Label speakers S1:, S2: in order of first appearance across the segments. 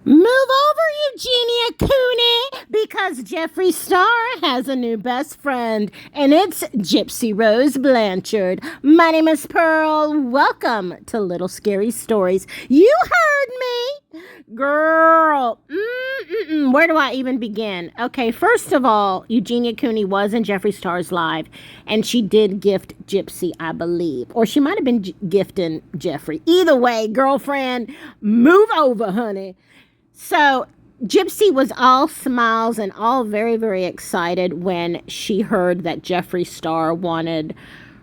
S1: Move over, Eugeniacooney, because Jeffree Star has a new best friend, and it's Gypsy Rose Blanchard. My name is Pearl. Welcome to Little Scary Stories. You heard me, girl. Where do I even begin? Okay, first of all, Eugeniacooney was in Jeffree Star's live, and she did gift Gypsy, I believe. Or she might have been gifting Jeffree. Either way, girlfriend, move over, honey. So Gypsy was all smiles and all very, very excited when she heard that Jeffree Star wanted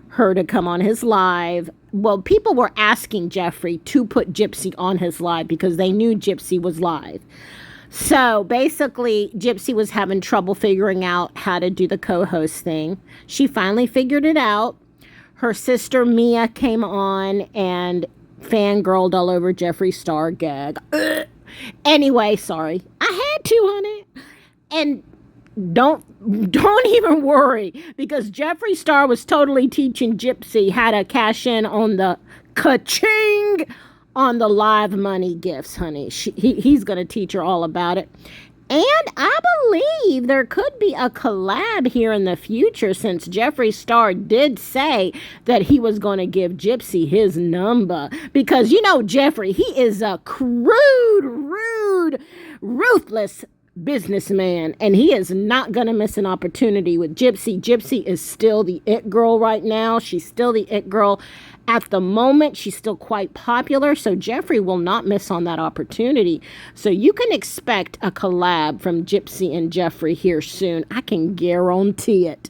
S1: her to come on his live. Well, people were asking Jeffree to put Gypsy on his live because they knew Gypsy was live. So basically, Gypsy was having trouble figuring out how to do the co-host thing. She finally figured it out. Her sister Mia came on and fangirled all over Jeffree Star. Gag. Anyway, sorry. I had to, honey. And don't even worry, because Jeffree Star was totally teaching Gypsy how to cash in on the ka-ching on the live money gifts, honey. He's going to teach her all about it. And I believe there could be a collab here in the future, since Jeffree Star did say that he was going to give Gypsy his number. Because, you know, Jeffree, he is a crude, rude, ruthless businessman, and he is not going to miss an opportunity with Gypsy. Gypsy is still the it girl right now. She's still the it girl at the moment. She's still quite popular, so Jeffree will not miss on that opportunity. So you can expect a collab from Gypsy and Jeffree here soon. I can guarantee it.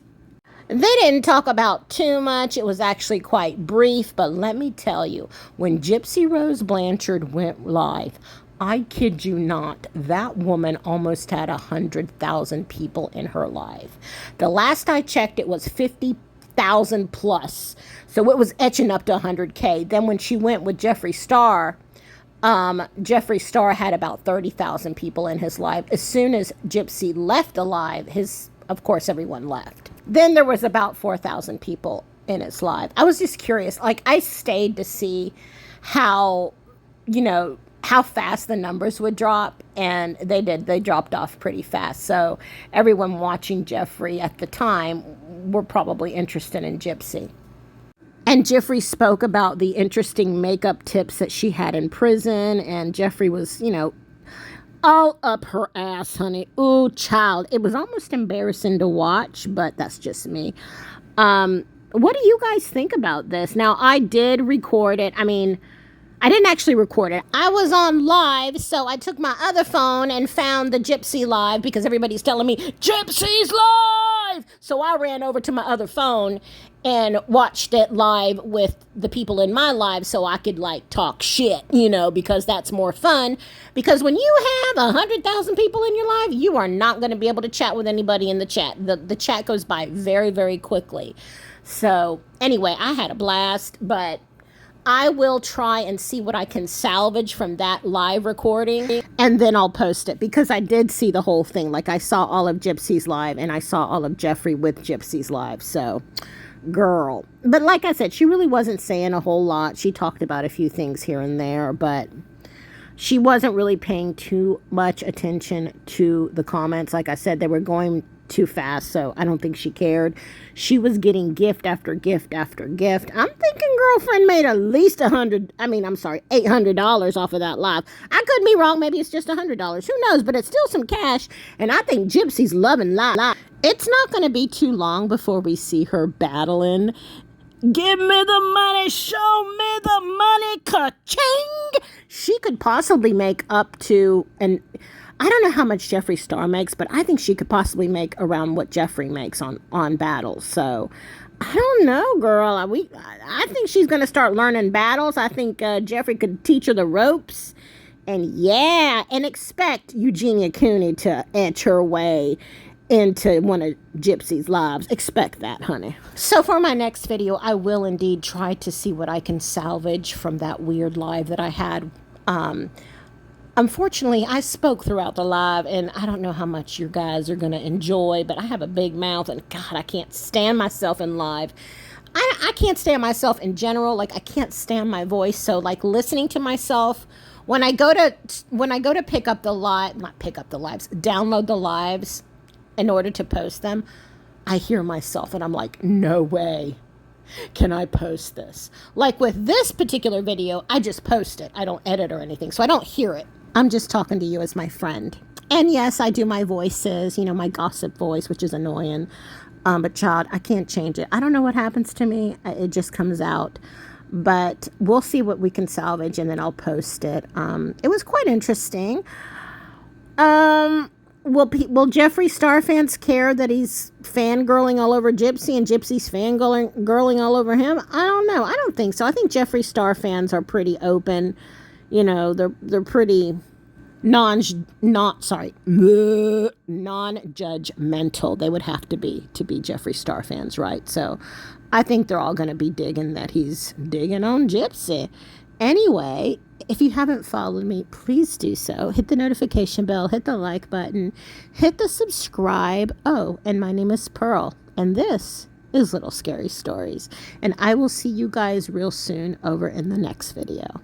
S1: They didn't talk about too much. It was actually quite brief, but let me tell you, when Gypsy Rose Blanchard went live, I kid you not, that woman almost had 100,000 people in her live. The last I checked, it was 50,000 plus. So it was etching up to 100K. Then when she went with Jeffree Star, Jeffree Star had about 30,000 people in his live. As soon as Gypsy left the live, of course, everyone left. Then there was about 4,000 people in his live. I was just curious. Like, I stayed to see how fast the numbers would drop, and they did. They dropped off pretty fast. So everyone watching Jeffree at the time were probably interested in Gypsy. And Jeffree spoke about the interesting makeup tips that she had in prison, and Jeffree was, all up her ass, honey. Ooh, child. It was almost embarrassing to watch, but that's just me. What do you guys think about this? Now, I did record it. I didn't actually record it. I was on live, so I took my other phone and found the Gypsy live, because everybody's telling me, Gypsy's live! So I ran over to my other phone and watched it live with the people in my live, so I could, talk shit, because that's more fun. Because when you have 100,000 people in your live, you are not going to be able to chat with anybody in the chat. The chat goes by very, very quickly. So, anyway, I had a blast, but I will try and see what I can salvage from that live recording, and then I'll post it, because I did see the whole thing. I saw all of Gypsy's live, and I saw all of Jeffree with Gypsy's live. So, girl. But like I said, she really wasn't saying a whole lot. She talked about a few things here and there, but she wasn't really paying too much attention to the comments. Like I said, they were going too fast, so I don't think she cared. She was getting gift after gift after gift. I'm thinking girlfriend made at least $800 off of that live. I could be wrong. Maybe it's just $100. Who knows? But it's still some cash, and I think Gypsy's loving life. It's not going to be too long before we see her battling. Give me the money, show me the money, ka-ching! She could possibly make up to, and I don't know how much Jeffree Star makes, but I think she could possibly make around what Jeffree makes on battles. So, I don't know, girl. I think she's going to start learning battles. I think Jeffree could teach her the ropes. And expect Eugeniacooney to inch her way into one of Gypsy's lives. Expect that, honey. So for my next video, I will indeed try to see what I can salvage from that weird live that I had. Unfortunately, I spoke throughout the live, and I don't know how much you guys are going to enjoy, but I have a big mouth, and God, I can't stand myself in live. I can't stand myself in general. I can't stand my voice. So, listening to myself when I go to pick up the live, not pick up the lives, download the lives in order to post them, I hear myself and I'm like, no way can I post this. Like with this particular video, I just post it. I don't edit or anything, so I don't hear it. I'm just talking to you as my friend. And yes, I do my voices, you know, my gossip voice, which is annoying. But child, I can't change it. I don't know what happens to me. It just comes out. But we'll see what we can salvage, and then I'll post it. It was quite interesting. Will Jeffree Star fans care that he's fangirling all over Gypsy and Gypsy's fangirling all over him? I don't know. I don't think so. I think Jeffree Star fans are pretty open. You know, they're pretty non-judgmental. They would have to be Jeffree Star fans, right? So I think they're all going to be digging that he's digging on Gypsy. Anyway, if you haven't followed me, please do so. Hit the notification bell, hit the like button, hit the subscribe. Oh, and my name is Pearl, and this is Little Scary Stories. And I will see you guys real soon over in the next video.